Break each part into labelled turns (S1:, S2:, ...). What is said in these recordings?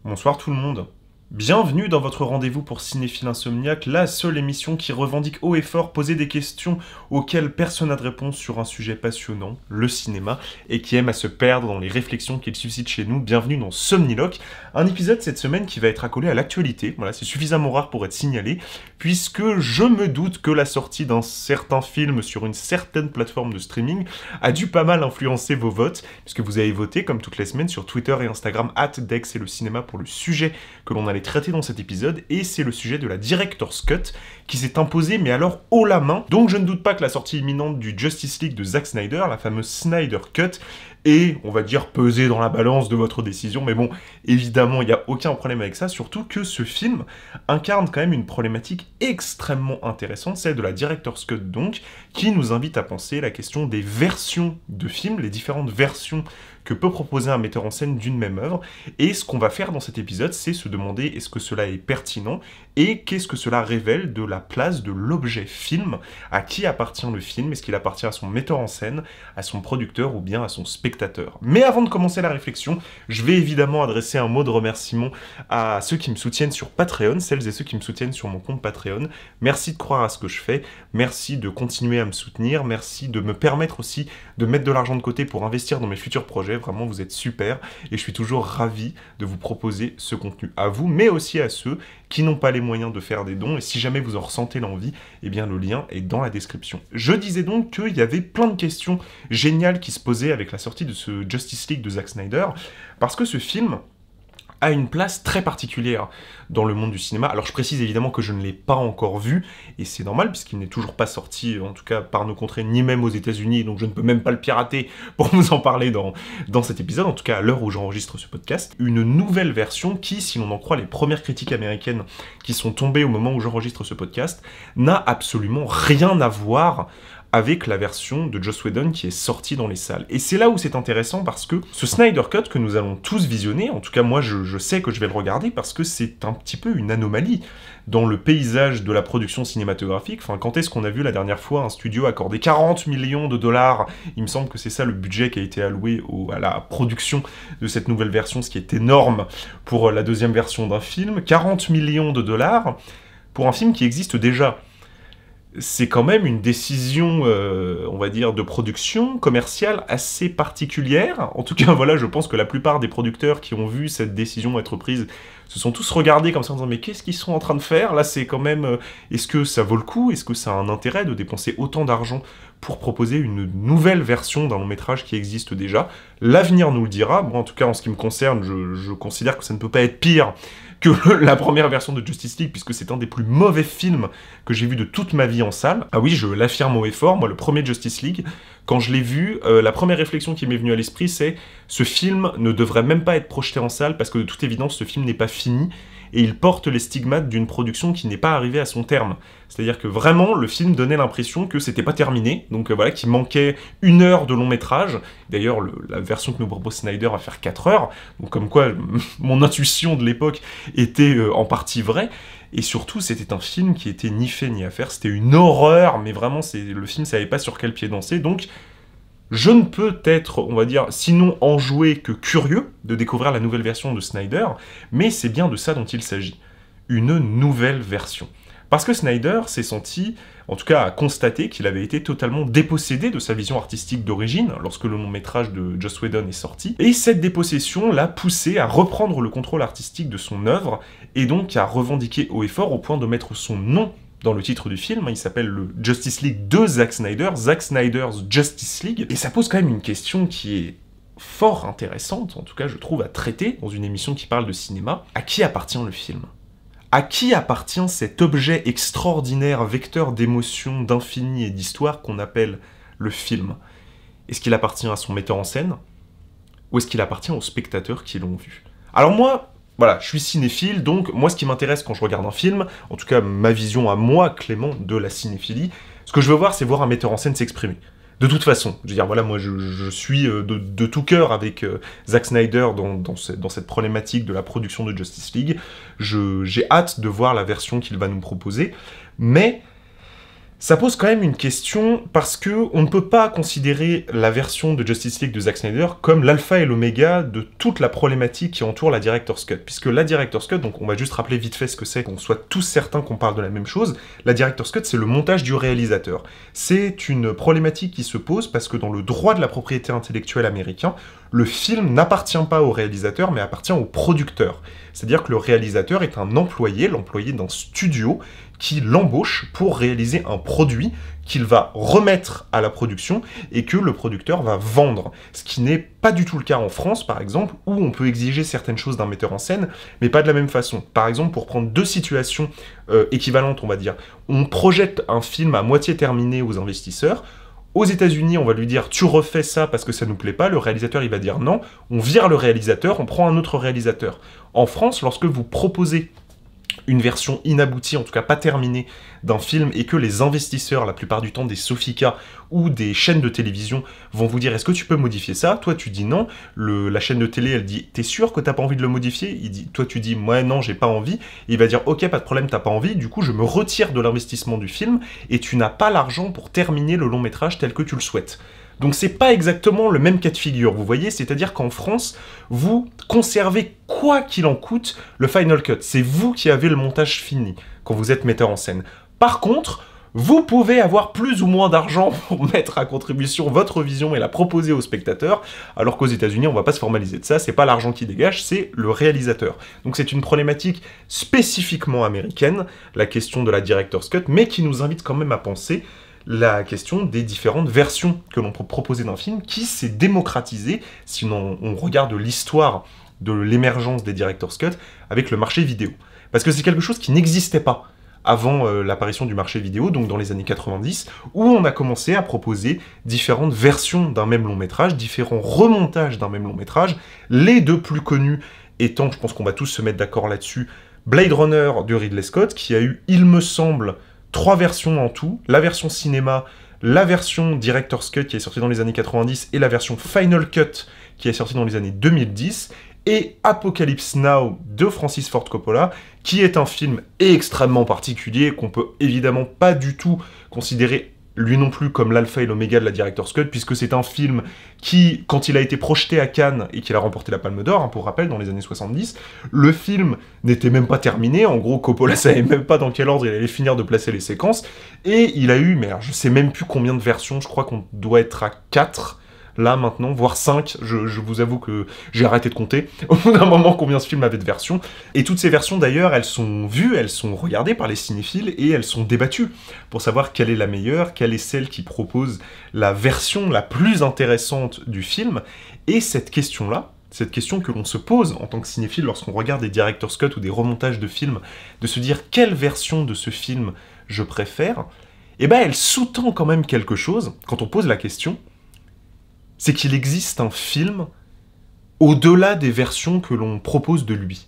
S1: Bonsoir tout le monde. Bienvenue dans votre rendez-vous pour Cinéphile Insomniaque, la seule émission qui revendique haut et fort poser des questions auxquelles personne n'a de réponse sur un sujet passionnant, le cinéma, et qui aime à se perdre dans les réflexions qu'il suscite chez nous. Bienvenue dans Somniloque, un épisode cette semaine qui va être accolé à l'actualité. Voilà, c'est suffisamment rare pour être signalé, puisque je me doute que la sortie d'un certain film sur une certaine plateforme de streaming a dû pas mal influencer vos votes, puisque vous avez voté, comme toutes les semaines, sur Twitter et Instagram, @dex et le cinéma pour le sujet que l'on allait traité dans cet épisode, et c'est le sujet de la Director's Cut qui s'est imposé, mais alors haut la main. Donc je ne doute pas que la sortie imminente du Justice League de Zack Snyder, la fameuse Snyder Cut, est, on va dire, pesée dans la balance de votre décision, mais bon, évidemment, il n'y a aucun problème avec ça, surtout que ce film incarne quand même une problématique extrêmement intéressante, celle de la Director's Cut donc, qui nous invite à penser la question des versions de films, les différentes versions que peut proposer un metteur en scène d'une même œuvre. Et ce qu'on va faire dans cet épisode, c'est se demander est-ce que cela est pertinent et qu'est-ce que cela révèle de la place de l'objet film, à qui appartient le film, est-ce qu'il appartient à son metteur en scène, à son producteur ou bien à son spectateur. Mais avant de commencer la réflexion, je vais évidemment adresser un mot de remerciement à ceux qui me soutiennent sur Patreon, celles et ceux qui me soutiennent sur mon compte Patreon. Merci de croire à ce que je fais, merci de continuer à me soutenir, merci de me permettre aussi de mettre de l'argent de côté pour investir dans mes futurs projets. Vraiment, vous êtes super et je suis toujours ravi de vous proposer ce contenu à vous, mais aussi à ceux qui n'ont pas les moyens de faire des dons. Et si jamais vous en ressentez l'envie, eh bien le lien est dans la description. Je disais donc qu'il y avait plein de questions géniales qui se posaient avec la sortie de ce Justice League de Zack Snyder, parce que ce film a une place très particulière dans le monde du cinéma. Alors je précise évidemment que je ne l'ai pas encore vu, et c'est normal puisqu'il n'est toujours pas sorti, en tout cas par nos contrées, ni même aux États-Unis, donc je ne peux même pas le pirater pour vous en parler dans cet épisode, en tout cas à l'heure où j'enregistre ce podcast. Une nouvelle version qui, si l'on en croit les premières critiques américaines qui sont tombées au moment où j'enregistre ce podcast, n'a absolument rien à voir avec la version de Joss Whedon qui est sortie dans les salles. Et c'est là où c'est intéressant parce que ce Snyder Cut que nous allons tous visionner, en tout cas moi je sais que je vais le regarder parce que c'est un petit peu une anomalie dans le paysage de la production cinématographique. Enfin, quand est-ce qu'on a vu la dernière fois un studio accorder 40 millions de dollars, il me semble que c'est ça le budget qui a été alloué à la production de cette nouvelle version, ce qui est énorme pour la deuxième version d'un film, 40 millions de dollars pour un film qui existe déjà. C'est quand même une décision, on va dire, de production commerciale assez particulière. En tout cas, voilà, je pense que la plupart des producteurs qui ont vu cette décision être prise se sont tous regardés comme ça en disant « Mais qu'est-ce qu'ils sont en train de faire ? Là, c'est quand même... est-ce que ça vaut le coup ? Est-ce que ça a un intérêt de dépenser autant d'argent pour proposer une nouvelle version d'un long-métrage qui existe déjà ?» L'avenir nous le dira. Moi, en tout cas, en ce qui me concerne, je considère que ça ne peut pas être pire que la première version de Justice League, puisque c'est un des plus mauvais films que j'ai vu de toute ma vie en salle. Ah oui, je l'affirme haut et fort, moi, le premier Justice League, quand je l'ai vu, la première réflexion qui m'est venue à l'esprit, c'est « Ce film ne devrait même pas être projeté en salle, parce que de toute évidence, ce film n'est pas fini, et il porte les stigmates d'une production qui n'est pas arrivée à son terme. » C'est-à-dire que vraiment, le film donnait l'impression que c'était pas terminé, donc voilà, qu'il manquait 1 heure de long métrage. D'ailleurs, la version que nous propose Snyder va faire 4 heures, donc comme quoi mon intuition de l'époque était en partie vraie. Et surtout, c'était un film qui était ni fait ni à faire, c'était une horreur, mais vraiment, le film savait pas sur quel pied danser, donc je ne peux être, on va dire, sinon enjoué que curieux de découvrir la nouvelle version de Snyder, mais c'est bien de ça dont il s'agit. Une nouvelle version. Parce que Snyder s'est senti, en tout cas a constaté qu'il avait été totalement dépossédé de sa vision artistique d'origine lorsque le long-métrage de Joss Whedon est sorti, et cette dépossession l'a poussé à reprendre le contrôle artistique de son œuvre, et donc à revendiquer haut et fort au point de mettre son nom dans le titre du film. Il s'appelle le Justice League de Zack Snyder, Zack Snyder's Justice League, et ça pose quand même une question qui est fort intéressante, en tout cas je trouve, à traiter dans une émission qui parle de cinéma. À qui appartient le film ? À qui appartient cet objet extraordinaire, vecteur d'émotions, d'infini et d'histoire qu'on appelle le film ? Est-ce qu'il appartient à son metteur en scène ? Ou est-ce qu'il appartient aux spectateurs qui l'ont vu ? Alors moi, voilà, je suis cinéphile, donc moi ce qui m'intéresse quand je regarde un film, en tout cas ma vision à moi, Clément, de la cinéphilie, ce que je veux voir, c'est voir un metteur en scène s'exprimer. De toute façon, je veux dire, voilà, moi je suis de tout cœur avec Zack Snyder dans cette problématique de la production de Justice League. J'ai hâte de voir la version qu'il va nous proposer, mais Ça pose quand même une question parce que on ne peut pas considérer la version de Justice League de Zack Snyder comme l'alpha et l'oméga de toute la problématique qui entoure la Director's Cut. Puisque la Director's Cut, donc on va juste rappeler vite fait ce que c'est, qu'on soit tous certains qu'on parle de la même chose, la Director's Cut c'est le montage du réalisateur. C'est une problématique qui se pose parce que dans le droit de la propriété intellectuelle américain, le film n'appartient pas au réalisateur mais appartient au producteur. C'est-à-dire que le réalisateur est un employé, l'employé d'un studio, qui l'embauche pour réaliser un produit qu'il va remettre à la production et que le producteur va vendre. Ce qui n'est pas du tout le cas en France, par exemple, où on peut exiger certaines choses d'un metteur en scène, mais pas de la même façon. Par exemple, pour prendre deux situations équivalentes, on va dire, on projette un film à moitié terminé aux investisseurs. Aux États-Unis, on va lui dire « tu refais ça parce que ça nous plaît pas », le réalisateur il va dire non, on vire le réalisateur, on prend un autre réalisateur. En France, lorsque vous proposez une version inaboutie, en tout cas pas terminée, d'un film, et que les investisseurs, la plupart du temps des Sofica ou des chaînes de télévision, vont vous dire « est-ce que tu peux modifier ça ?» Toi tu dis non, la chaîne de télé elle dit « t'es sûr que t'as pas envie de le modifier ?» Toi tu dis « ouais non, j'ai pas envie », et il va dire « ok, pas de problème, t'as pas envie, du coup je me retire de l'investissement du film, et tu n'as pas l'argent pour terminer le long métrage tel que tu le souhaites. » Donc c'est pas exactement le même cas de figure, vous voyez, c'est-à-dire qu'en France, vous conservez quoi qu'il en coûte le Final Cut. C'est vous qui avez le montage fini quand vous êtes metteur en scène. Par contre, vous pouvez avoir plus ou moins d'argent pour mettre à contribution votre vision et la proposer au spectateur, alors qu'aux États-Unis, on va pas se formaliser de ça, c'est pas l'argent qui dégage, c'est le réalisateur. Donc c'est une problématique spécifiquement américaine, la question de la Director's Cut, mais qui nous invite quand même à penser la question des différentes versions que l'on peut proposer d'un film qui s'est démocratisée, si on regarde l'histoire de l'émergence des Director's Cut, avec le marché vidéo. Parce que c'est quelque chose qui n'existait pas avant l'apparition du marché vidéo, donc dans les années 90, où on a commencé à proposer différentes versions d'un même long métrage, différents remontages d'un même long métrage, les deux plus connus étant, je pense qu'on va tous se mettre d'accord là-dessus, Blade Runner de Ridley Scott, qui a eu, il me semble, 3 versions en tout, la version cinéma, la version Director's Cut qui est sortie dans les années 90 et la version Final Cut qui est sortie dans les années 2010, et Apocalypse Now de Francis Ford Coppola, qui est un film extrêmement particulier, qu'on peut évidemment pas du tout considérer lui non plus comme l'alpha et l'oméga de la Director's Cut, puisque c'est un film qui, quand il a été projeté à Cannes et qu'il a remporté la Palme d'Or, hein, pour rappel, dans les années 70, le film n'était même pas terminé, en gros Coppola savait même pas dans quel ordre il allait finir de placer les séquences, et il a eu, mais alors, je sais même plus combien de versions, je crois qu'on doit être à 4, là maintenant, voire 5, je vous avoue que j'ai arrêté de compter, au bout d'un moment combien ce film avait de versions, et toutes ces versions d'ailleurs, elles sont vues, elles sont regardées par les cinéphiles, et elles sont débattues, pour savoir quelle est la meilleure, quelle est celle qui propose la version la plus intéressante du film, et cette question-là, cette question que l'on se pose en tant que cinéphile lorsqu'on regarde des Director's Cut ou des remontages de films, de se dire quelle version de ce film je préfère, eh ben elle sous-tend quand même quelque chose, quand on pose la question, c'est qu'il existe un film au-delà des versions que l'on propose de lui.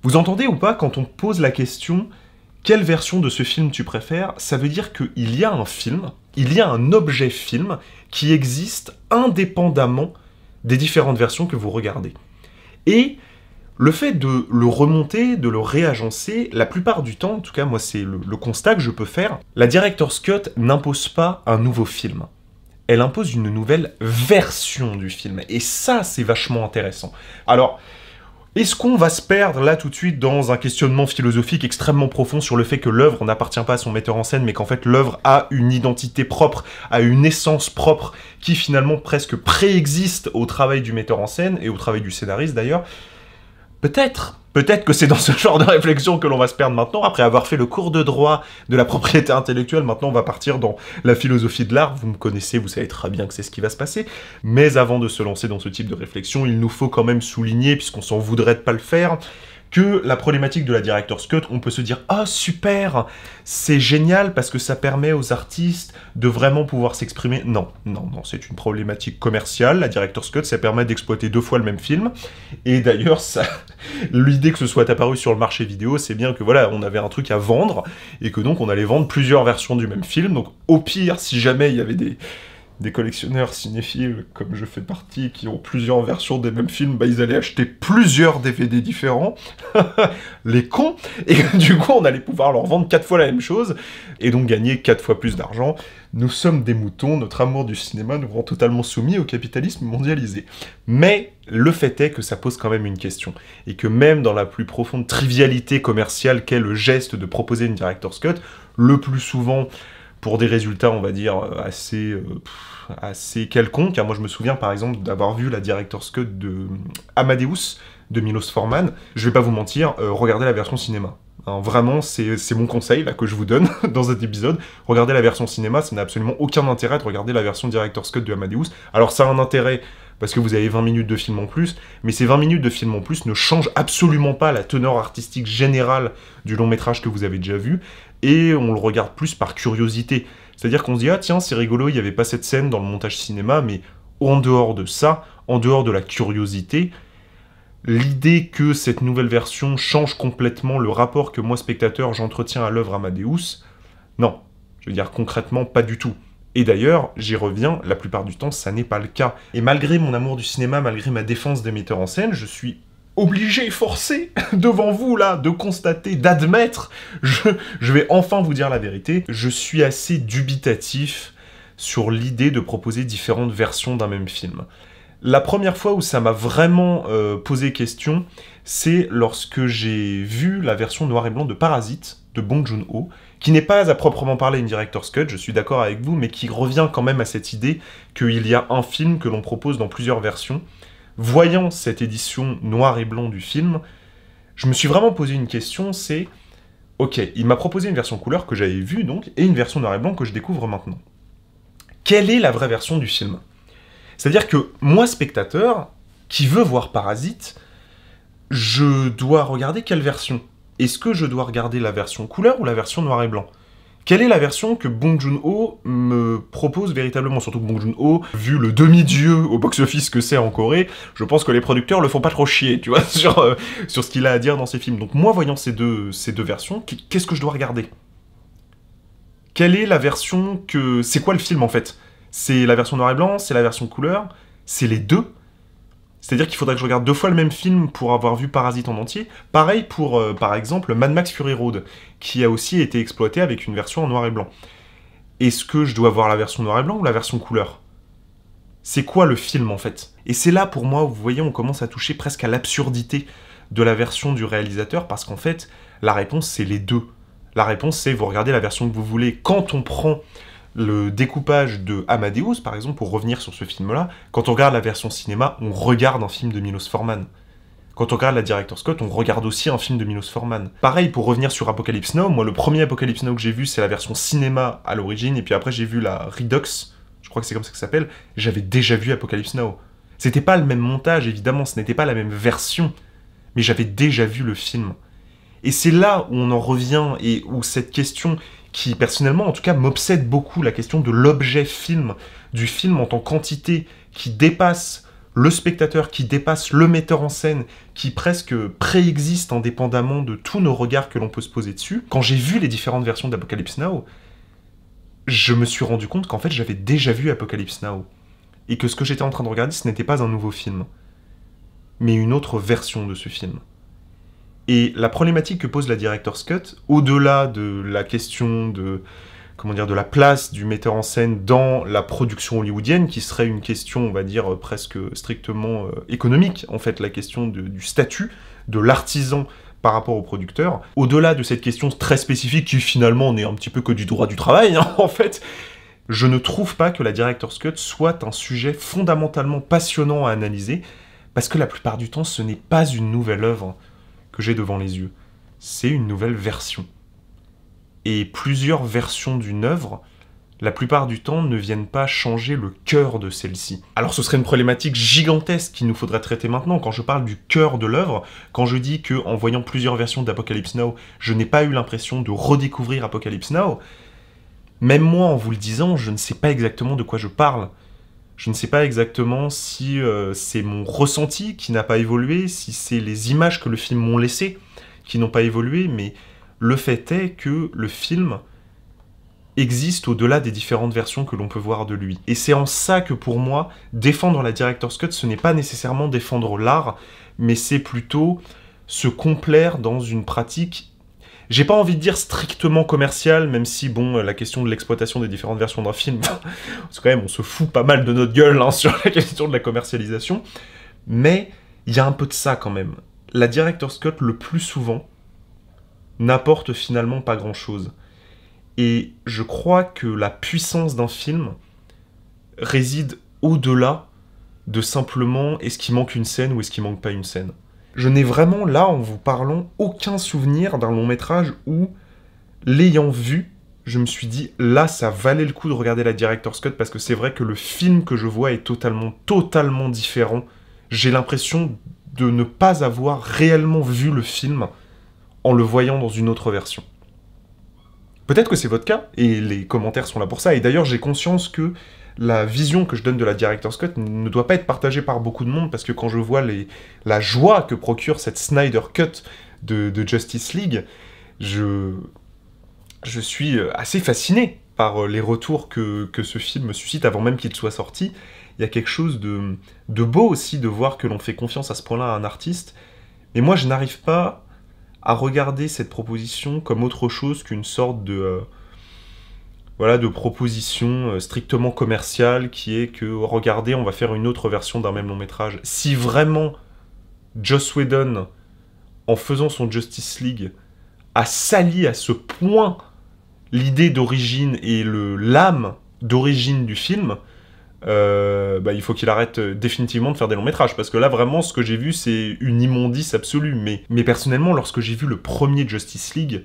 S1: Vous entendez ou pas quand on pose la question « Quelle version de ce film tu préfères ?» Ça veut dire qu'il y a un film, il y a un objet film qui existe indépendamment des différentes versions que vous regardez. Et le fait de le remonter, de le réagencer, la plupart du temps, en tout cas moi c'est le constat que je peux faire, la Director's Cut n'impose pas un nouveau film. Elle impose une nouvelle version du film. Et ça, c'est vachement intéressant. Alors, est-ce qu'on va se perdre là tout de suite dans un questionnement philosophique extrêmement profond sur le fait que l'œuvre n'appartient pas à son metteur en scène, mais qu'en fait l'œuvre a une identité propre, a une essence propre, qui finalement presque préexiste au travail du metteur en scène, et au travail du scénariste d'ailleurs? Peut-être que c'est dans ce genre de réflexion que l'on va se perdre maintenant, après avoir fait le cours de droit de la propriété intellectuelle, maintenant on va partir dans la philosophie de l'art, vous me connaissez, vous savez très bien que c'est ce qui va se passer, mais avant de se lancer dans ce type de réflexion, il nous faut quand même souligner, puisqu'on s'en voudrait de pas le faire, que la problématique de la Director's Cut, on peut se dire « Ah, super, c'est génial parce que ça permet aux artistes de vraiment pouvoir s'exprimer. » Non, c'est une problématique commerciale. La Director's Cut, ça permet d'exploiter 2 fois le même film. Et d'ailleurs, l'idée que ce soit apparu sur le marché vidéo, c'est bien que voilà, on avait un truc à vendre, et que donc on allait vendre plusieurs versions du même film. Donc au pire, si jamais il y avait des collectionneurs cinéphiles, comme je fais partie, qui ont plusieurs versions des mêmes films, bah ils allaient acheter plusieurs DVD différents, les cons, et du coup on allait pouvoir leur vendre 4 fois la même chose, et donc gagner 4 fois plus d'argent. Nous sommes des moutons, notre amour du cinéma nous rend totalement soumis au capitalisme mondialisé. Mais le fait est que ça pose quand même une question, et que même dans la plus profonde trivialité commerciale qu'est le geste de proposer une Director's Cut, le plus souvent pour des résultats, on va dire, assez quelconques. Moi, je me souviens, par exemple, d'avoir vu la Director's Cut de Amadeus, de Milos Forman. Je vais pas vous mentir, regardez la version cinéma. Hein, vraiment, c'est mon conseil, là, que je vous donne dans cet épisode. Regardez la version cinéma, ça n'a absolument aucun intérêt de regarder la version Director's Cut de Amadeus. Alors, ça a un intérêt, parce que vous avez 20 minutes de film en plus, mais ces 20 minutes de film en plus ne changent absolument pas la teneur artistique générale du long métrage que vous avez déjà vu, et on le regarde plus par curiosité. C'est-à-dire qu'on se dit « Ah tiens, c'est rigolo, il n'y avait pas cette scène dans le montage cinéma », mais en dehors de ça, en dehors de la curiosité, l'idée que cette nouvelle version change complètement le rapport que moi, spectateur, j'entretiens à l'œuvre Amadeus, non. Je veux dire, concrètement, pas du tout. Et d'ailleurs, j'y reviens, la plupart du temps, ça n'est pas le cas. Et malgré mon amour du cinéma, malgré ma défense des metteurs en scène, je suis obligé, forcé, devant vous, là, de constater, d'admettre, je vais enfin vous dire la vérité, je suis assez dubitatif sur l'idée de proposer différentes versions d'un même film. La première fois où ça m'a vraiment posé question, c'est lorsque j'ai vu la version noir et blanc de Parasite, de Bong Joon-ho, qui n'est pas à proprement parler une Director's Cut, je suis d'accord avec vous, mais qui revient quand même à cette idée qu'il y a un film que l'on propose dans plusieurs versions. Voyant cette édition noir et blanc du film, je me suis vraiment posé une question, c'est... Ok, il m'a proposé une version couleur que j'avais vue donc, et une version noir et blanc que je découvre maintenant. Quelle est la vraie version du film ? C'est-à-dire que moi, spectateur, qui veut voir Parasite, je dois regarder quelle version ? Est-ce que je dois regarder la version couleur ou la version noir et blanc ? Quelle est la version que Bong Joon-ho me propose véritablement ? Surtout que Bong Joon-ho, vu le demi-dieu au box-office que c'est en Corée, je pense que les producteurs le font pas trop chier, tu vois, sur ce qu'il a à dire dans ses films. Donc moi, voyant ces deux versions, qu'est-ce que je dois regarder ? Quelle est la version que... C'est quoi le film, en fait ? C'est la version noir et blanc ? C'est la version couleur ? C'est les deux ? C'est-à-dire qu'il faudrait que je regarde 2 fois le même film pour avoir vu Parasite en entier. Pareil pour, par exemple, Mad Max Fury Road, qui a aussi été exploité avec une version en noir et blanc. Est-ce que je dois voir la version noir et blanc ou la version couleur ? C'est quoi le film, en fait ? Et c'est là, pour moi, où vous voyez, on commence à toucher presque à l'absurdité de la version du réalisateur, parce qu'en fait, la réponse, c'est les deux. La réponse, c'est vous regardez la version que vous voulez. Quand on prend le découpage de Amadeus, par exemple, pour revenir sur ce film-là, quand on regarde la version cinéma, on regarde un film de Milos Forman. Quand on regarde la Director's Cut, on regarde aussi un film de Milos Forman. Pareil, pour revenir sur Apocalypse Now, moi, le premier Apocalypse Now que j'ai vu, c'est la version cinéma à l'origine, et puis après, j'ai vu la Redux, je crois que c'est comme ça que ça s'appelle, j'avais déjà vu Apocalypse Now. C'était pas le même montage, évidemment, ce n'était pas la même version, mais j'avais déjà vu le film. Et c'est là où on en revient, et où cette question... qui, personnellement, en tout cas, m'obsède beaucoup, la question de l'objet film, du film en tant qu'entité qui dépasse le spectateur, qui dépasse le metteur en scène, qui presque préexiste indépendamment de tous nos regards que l'on peut se poser dessus. Quand j'ai vu les différentes versions d'Apocalypse Now, je me suis rendu compte qu'en fait, j'avais déjà vu Apocalypse Now. Et que ce que j'étais en train de regarder, ce n'était pas un nouveau film, mais une autre version de ce film. Et la problématique que pose la Director's Cut, au-delà de la question de, de la place du metteur en scène dans la production hollywoodienne, qui serait une question, on va dire, presque strictement économique, en fait, la question du statut de l'artisan par rapport au producteur, au-delà de cette question très spécifique qui finalement n'est un petit peu que du droit du travail, hein, en fait, je ne trouve pas que la Director's Cut soit un sujet fondamentalement passionnant à analyser, parce que la plupart du temps, ce n'est pas une nouvelle œuvre que j'ai devant les yeux. C'est une nouvelle version. Et plusieurs versions d'une œuvre, la plupart du temps, ne viennent pas changer le cœur de celle-ci. Alors ce serait une problématique gigantesque qu'il nous faudrait traiter maintenant. Quand je parle du cœur de l'œuvre, quand je dis que en voyant plusieurs versions d'Apocalypse Now, je n'ai pas eu l'impression de redécouvrir Apocalypse Now, même moi, en vous le disant, je ne sais pas exactement de quoi je parle. Je ne sais pas exactement si c'est mon ressenti qui n'a pas évolué, si c'est les images que le film m'ont laissées qui n'ont pas évolué, mais le fait est que le film existe au-delà des différentes versions que l'on peut voir de lui. Et c'est en ça que pour moi, défendre la Director's Cut, ce n'est pas nécessairement défendre l'art, mais c'est plutôt se complaire dans une pratique, j'ai pas envie de dire strictement commerciale, même si, bon, la question de l'exploitation des différentes versions d'un film, c'est quand même, on se fout pas mal de notre gueule hein, sur la question de la commercialisation, mais il y a un peu de ça quand même. La Director's Cut, le plus souvent, n'apporte finalement pas grand-chose. Et je crois que la puissance d'un film réside au-delà de simplement est-ce qu'il manque une scène ou est-ce qu'il manque pas une scène. Je n'ai vraiment, là, en vous parlant, aucun souvenir d'un long métrage où, l'ayant vu, je me suis dit, là, ça valait le coup de regarder la Director's Cut parce que c'est vrai que le film que je vois est totalement différent. J'ai l'impression de ne pas avoir réellement vu le film en le voyant dans une autre version. Peut-être que c'est votre cas, et les commentaires sont là pour ça, et d'ailleurs j'ai conscience que la vision que je donne de la Director's Cut ne doit pas être partagée par beaucoup de monde, parce que quand je vois la joie que procure cette Snyder Cut de Justice League, je suis assez fasciné par les retours que ce film suscite avant même qu'il soit sorti. Il y a quelque chose de beau aussi de voir que l'on fait confiance à ce point-là à un artiste, mais moi je n'arrive pas à regarder cette proposition comme autre chose qu'une sorte de proposition strictement commerciale qui est que, regardez, on va faire une autre version d'un même long métrage. Si vraiment Joss Whedon, en faisant son Justice League, a sali à ce point l'idée d'origine et l'âme d'origine du film, il faut qu'il arrête définitivement de faire des longs métrages, parce que là vraiment ce que j'ai vu c'est une immondice absolue, mais personnellement lorsque j'ai vu le premier Justice League,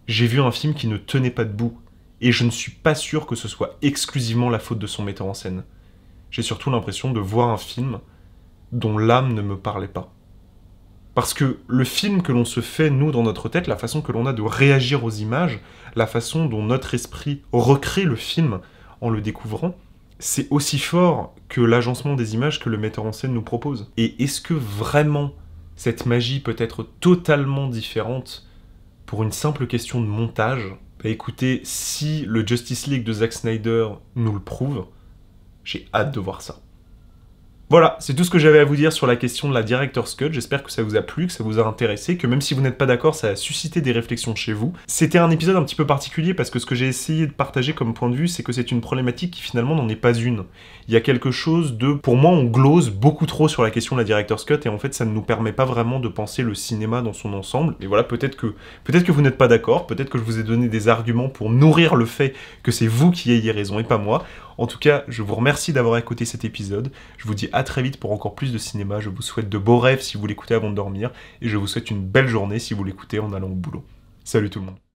S1: j'ai vu un film qui ne tenait pas debout, et je ne suis pas sûr que ce soit exclusivement la faute de son metteur en scène. J'ai surtout l'impression de voir un film dont l'âme ne me parlait pas. Parce que le film que l'on se fait, nous, dans notre tête, la façon que l'on a de réagir aux images, la façon dont notre esprit recrée le film en le découvrant, c'est aussi fort que l'agencement des images que le metteur en scène nous propose. Et est-ce que vraiment cette magie peut être totalement différente pour une simple question de montage ? Écoutez, si le Justice League de Zack Snyder nous le prouve, j'ai hâte de voir ça. Voilà, c'est tout ce que j'avais à vous dire sur la question de la Director's Cut. J'espère que ça vous a plu, que ça vous a intéressé, que même si vous n'êtes pas d'accord, ça a suscité des réflexions chez vous. C'était un épisode un petit peu particulier parce que ce que j'ai essayé de partager comme point de vue, c'est que c'est une problématique qui finalement n'en est pas une. Il y a quelque chose de... Pour moi, on glose beaucoup trop sur la question de la Director's Cut et en fait, ça ne nous permet pas vraiment de penser le cinéma dans son ensemble. Et voilà, peut-être que vous n'êtes pas d'accord, peut-être que je vous ai donné des arguments pour nourrir le fait que c'est vous qui ayez raison et pas moi. En tout cas, je vous remercie d'avoir écouté cet épisode. Je vous dis à très vite pour encore plus de cinéma. Je vous souhaite de beaux rêves si vous l'écoutez avant de dormir. Et je vous souhaite une belle journée si vous l'écoutez en allant au boulot. Salut tout le monde.